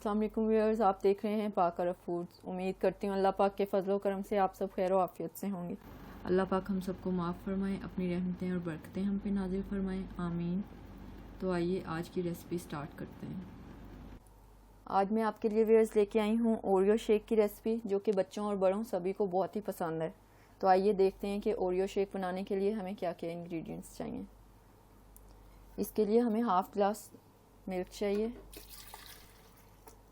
अस्सलाम वालेकुम व्यूअर्स, आप देख रहे हैं पाक अरब फूड्स। उम्मीद करती हूँ अल्लाह पाक के फजलो करम से आप सब खैर आफियत से होंगे। अल्लाह पाक हम सबको माफ़ फरमाएं, अपनी रहमतें और बरकतें हम पे नाजिल फरमाएं, आमीन। तो आइए आज की रेसिपी स्टार्ट करते हैं। आज मैं आपके लिए व्यूअर्स लेके आई हूँ ओरियो शेक की रेसिपी, जो कि बच्चों और बड़ों सभी को बहुत ही पसंद है। तो आइए देखते हैं कि ओरियो शेक बनाने के लिए हमें क्या क्या इंग्रेडिएंट्स चाहिए। इसके लिए हमें हाफ़ ग्लास मिल्क चाहिए,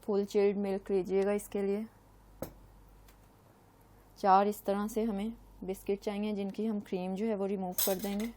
फुल चिल्ड मिल्क लीजिएगा। इसके लिए 4 इस तरह से हमें बिस्किट चाहिए, जिनकी हम क्रीम जो है वो रिमूव कर देंगे।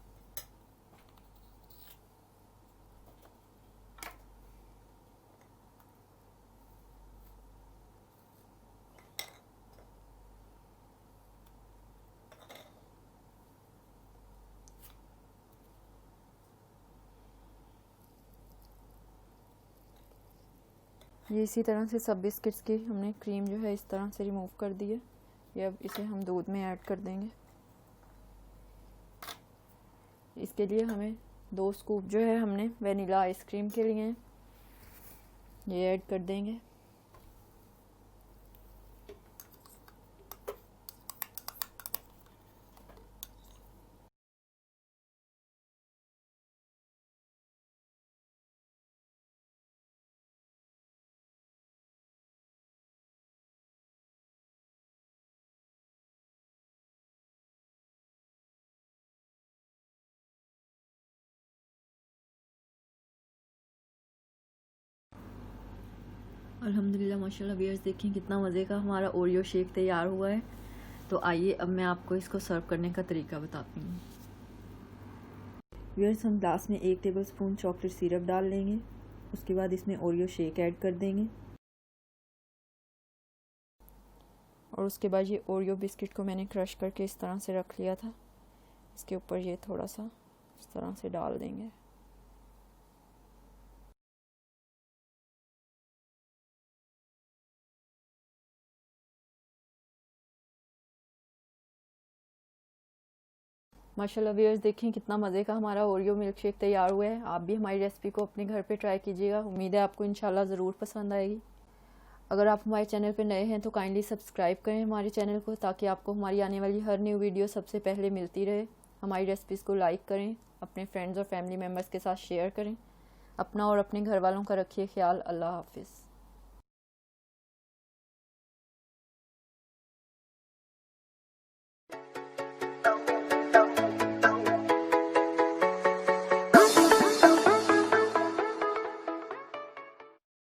ये इसी तरह से सब बिस्किट्स की हमने क्रीम जो है इस तरह से रिमूव कर दी है। ये अब इसे हम दूध में ऐड कर देंगे। इसके लिए हमें 2 स्कूप जो है हमने वनीला आइसक्रीम के लिए हैं, ये ऐड कर देंगे। अल्हम्दुलिल्लाह माशाल्लाह व्यूअर्स, देखें कितना मज़े का हमारा ओरियो शेक तैयार हुआ है। तो आइए अब मैं आपको इसको सर्व करने का तरीका बताती हूँ। व्यूअर्स, हम ग्लास में 1 टेबलस्पून चॉकलेट सिरप डाल लेंगे। उसके बाद इसमें ओरियो शेक ऐड कर देंगे और उसके बाद ये ओरियो बिस्किट को मैंने क्रश करके इस तरह से रख लिया था, इसके ऊपर ये थोड़ा सा इस तरह से डाल देंगे। माशाल्लाह व्यूअर्स, देखें कितना मज़े का हमारा ओरियो मिल्क शेक तैयार हुआ है। आप भी हमारी रेसिपी को अपने घर पे ट्राई कीजिएगा। उम्मीद है आपको इंशाल्लाह ज़रूर पसंद आएगी। अगर आप हमारे चैनल पर नए हैं तो काइंडली सब्सक्राइब करें हमारे चैनल को, ताकि आपको हमारी आने वाली हर न्यू वीडियो सबसे पहले मिलती रहे। हमारी रेसिपीज़ को लाइक करें, अपने फ्रेंड्स और फैमिली मेम्बर्स के साथ शेयर करें। अपना और अपने घर वालों का रखिए ख्याल। अल्लाह हाफिज़।